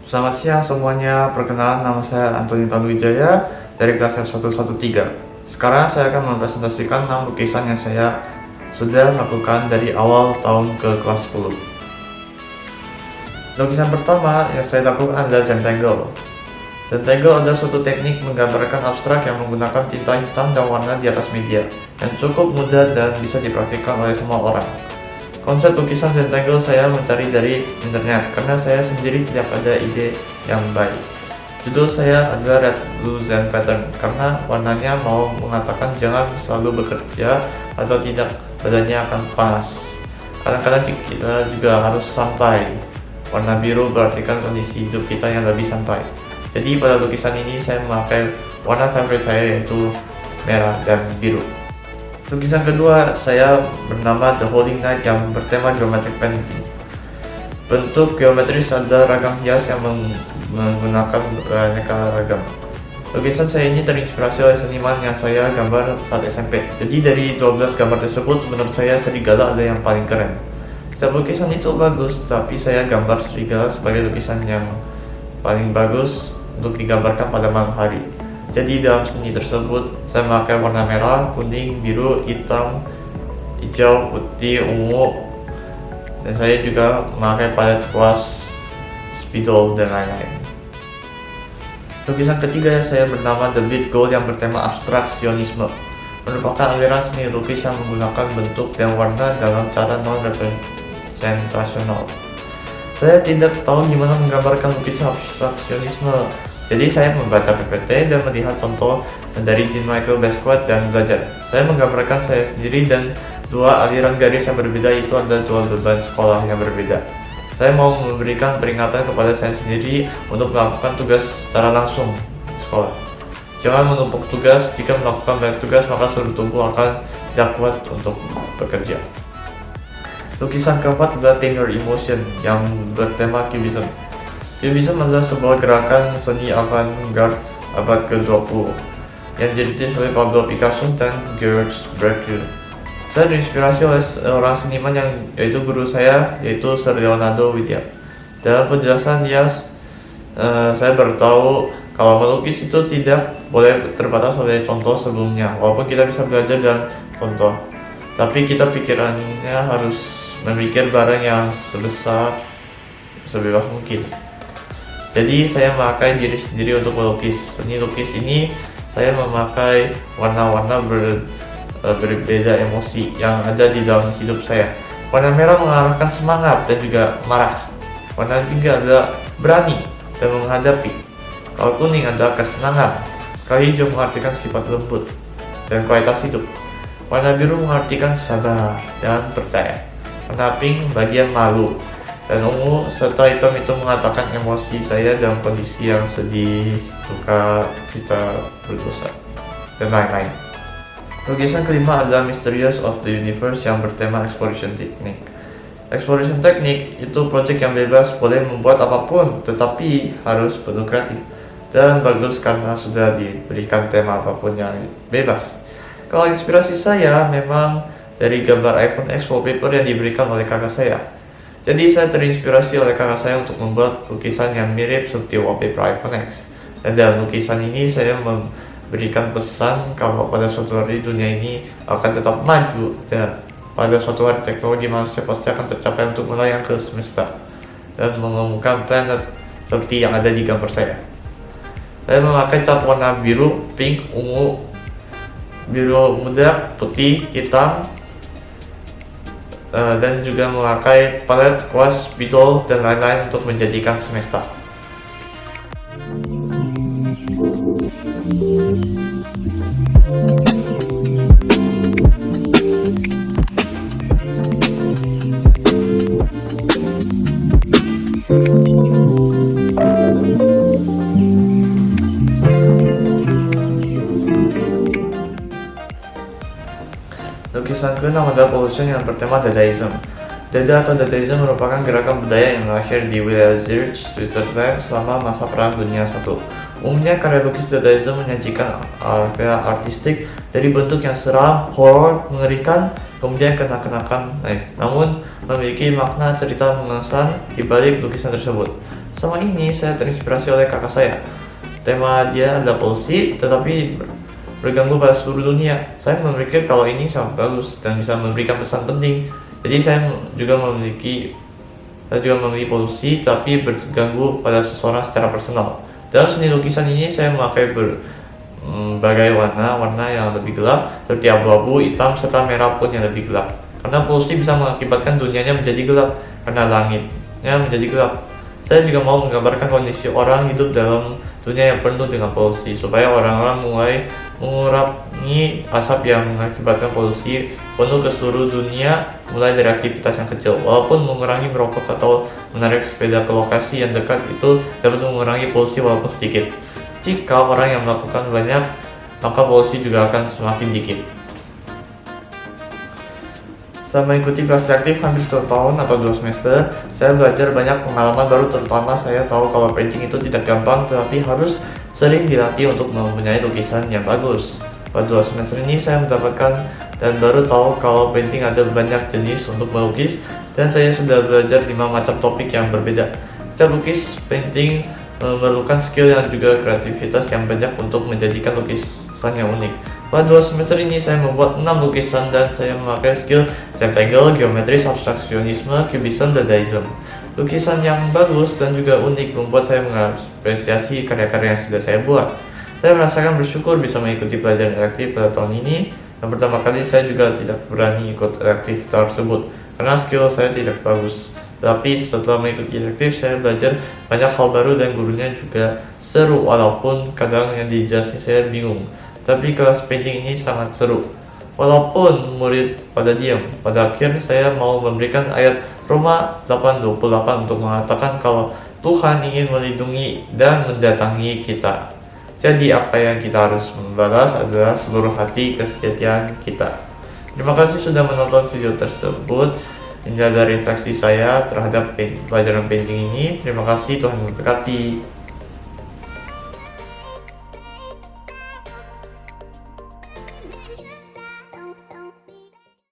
Selamat siang semuanya, perkenalan nama saya Antoni Tanuwijaya dari kelas F113. Sekarang saya akan mempresentasikan 6 lukisan yang saya sudah lakukan dari awal tahun ke kelas 10. Lukisan pertama yang saya lakukan adalah Zentangle. Zentangle adalah suatu teknik menggambarkan abstrak yang menggunakan tinta hitam dan warna di atas media, yang cukup mudah dan bisa dipraktikkan oleh semua orang. Konsep lukisan Zentangle saya mencari dari internet karena saya sendiri tidak ada ide yang baik. Judul saya adalah Red, Blue, Zen Pattern karena warnanya mau mengatakan jangan selalu bekerja atau tidak, badannya akan panas. Kadang-kadang kita juga harus santai. Warna biru berartikan kondisi hidup kita yang lebih santai. Jadi pada lukisan ini saya memakai warna favorit saya yaitu merah dan biru. Lukisan kedua saya bernama The Holding Night yang bertema geometric painting. Bentuk geometris ada ragam hias yang menggunakan beraneka ragam. Lukisan saya ini terinspirasi oleh seniman yang saya gambar saat SMP. Jadi dari 12 gambar tersebut menurut saya serigala ada yang paling keren. Setiap lukisan itu bagus, tapi saya gambar serigala sebagai lukisan yang paling bagus untuk digambarkan pada malam hari. Jadi dalam seni tersebut saya memakai warna merah, kuning, biru, hitam, hijau, putih, ungu, dan saya juga memakai palet kuas, spidol, dan lain-lain. Lukisan ketiga saya bernama The Beat Gold yang bertema abstraksionisme, merupakan aliran seni lukis yang menggunakan bentuk dan warna dalam cara non-representasional. Saya tidak tahu gimana menggambarkan lukisan abstraksionisme. Jadi saya membaca PPT dan melihat contoh dari Jean-Michel Basquiat dan belajar. Saya menggambarkan saya sendiri dan dua aliran garis yang berbeda itu adalah dua beban sekolah yang berbeda. Saya mau memberikan peringatan kepada saya sendiri untuk melakukan tugas secara langsung di sekolah. Jangan menumpuk tugas, jika melakukan banyak tugas maka seluruh tubuh akan tidak kuat untuk bekerja. Lukisan keempat adalah Tame Your Emotion yang bertema Cubism. Cubism adalah sebuah gerakan seni avant-garde abad ke-20 yang dirintis oleh Pablo Picasso dan Georges Braque. Saya terinspirasi oleh seorang seniman yaitu guru saya, yaitu Sir Leonardo William. Dalam penjelasan dia, saya bertahu kalau melukis itu tidak boleh terbatas oleh contoh sebelumnya, walaupun kita bisa belajar dan contoh, tapi kita pikirannya harus memikir barang yang sebebas mungkin. Jadi saya memakai diri sendiri untuk melukis. Seni lukis ini saya memakai warna-warna berbeda emosi yang ada di dalam hidup saya. Warna merah mengarahkan semangat dan juga marah. Warna jingga adalah berani dan menghadapi. Kalau kuning adalah kesenangan. Kalau hijau mengartikan sifat lembut dan kualitas hidup. Warna biru mengartikan sabar dan percaya. Warna pink bagian malu. Dan ungu serta hitam itu mengatakan emosi saya dalam kondisi yang sedih, duka, cita, berdosa, dan lain-lain. Lukisan kelima adalah Mysterious of the Universe yang bertema Exploration Technique. Exploration Technique itu proyek yang bebas, boleh membuat apapun, tetapi harus penuh kreatif dan bagus karena sudah diberikan tema apapun yang bebas. Kalau inspirasi saya memang dari gambar iPhone X wallpaper yang diberikan oleh kakak saya. Jadi saya terinspirasi oleh kakak saya untuk membuat lukisan yang mirip seperti wallpaper iPhone X. Dan dalam lukisan ini saya memberikan pesan kalau pada suatu hari dunia ini akan tetap maju dan pada suatu hari teknologi manusia pasti akan tercapai untuk melayang ke semesta dan menemukan planet seperti yang ada di gambar saya. Saya memakai cat warna biru, pink, ungu, biru muda, putih, hitam, dan juga memakai palet, kuas, spidol, dan lain-lain untuk menjadikan semesta. Lukisan ke-6 adalah Pollution yang bertema Dadaism. Dada atau Dadaism merupakan gerakan budaya yang lahir di wilayah Zurich, Switzerland selama masa Perang Dunia I. Umumnya karya lukis Dadaism menyajikan karya artistik dari bentuk yang seram, horor, mengerikan, kemudian kena-kenakan naif. Namun memiliki makna cerita mengesan di balik lukisan tersebut. Selama ini saya terinspirasi oleh kakak saya. Tema dia adalah polusi, tetapi berganggu pada seluruh dunia. Saya memikir kalau ini sangat bagus dan bisa memberikan pesan penting. Jadi saya juga memiliki polusi, tapi berganggu pada seseorang secara personal. Dalam seni lukisan ini saya memakai berbagai warna yang lebih gelap, seperti abu-abu, hitam, serta merah pun yang lebih gelap. Karena polusi bisa mengakibatkan dunianya menjadi gelap, karena langitnya menjadi gelap. Saya juga mau menggambarkan kondisi orang hidup dalam dunia yang penuh dengan polusi, supaya orang-orang mulai mengurangi asap yang mengakibatkan polusi penuh ke seluruh dunia, mulai dari aktivitas yang kecil. Walaupun mengurangi merokok atau menarik sepeda ke lokasi yang dekat itu dapat mengurangi polusi walaupun sedikit. Jika orang yang melakukan banyak, maka polusi juga akan semakin dikit. Setelah mengikuti kelas reaktif hampir 1 tahun atau 2 semester, saya belajar banyak pengalaman baru. Terutama saya tahu kalau painting itu tidak gampang, tetapi harus sering dilatih untuk mempunyai lukisan yang bagus. Pada 2 semester ini saya mendapatkan dan baru tahu kalau painting ada banyak jenis untuk melukis, dan saya sudah belajar 5 macam topik yang berbeda. Setiap lukis painting memerlukan skill dan juga kreativitas yang banyak untuk menjadikan lukisan yang unik. Pada 2 semester ini saya membuat 6 lukisan dan saya memakai skill rectangle, geometris, abstraksionisme, kubisme, dadaism. Lukisan yang bagus dan juga unik membuat saya mengapresiasi karya-karya yang sudah saya buat. Saya merasakan bersyukur bisa mengikuti pelajaran reaktif pada tahun ini. Yang pertama kali saya juga tidak berani ikut reaktif tersebut karena skill saya tidak bagus. Tapi setelah mengikuti reaktif saya belajar banyak hal baru dan gurunya juga seru, walaupun kadang yang dijelasin saya bingung. Tapi kelas painting ini sangat seru. Walaupun murid pada diam, pada akhir saya mau memberikan ayat Roma 8:28 untuk mengatakan kalau Tuhan ingin melindungi dan mendatangi kita. Jadi apa yang kita harus membalas adalah seluruh hati kesetiaan kita. Terima kasih sudah menonton video tersebut. Ini adalah refleksi saya terhadap pelajaran painting ini. Terima kasih, Tuhan memberkati.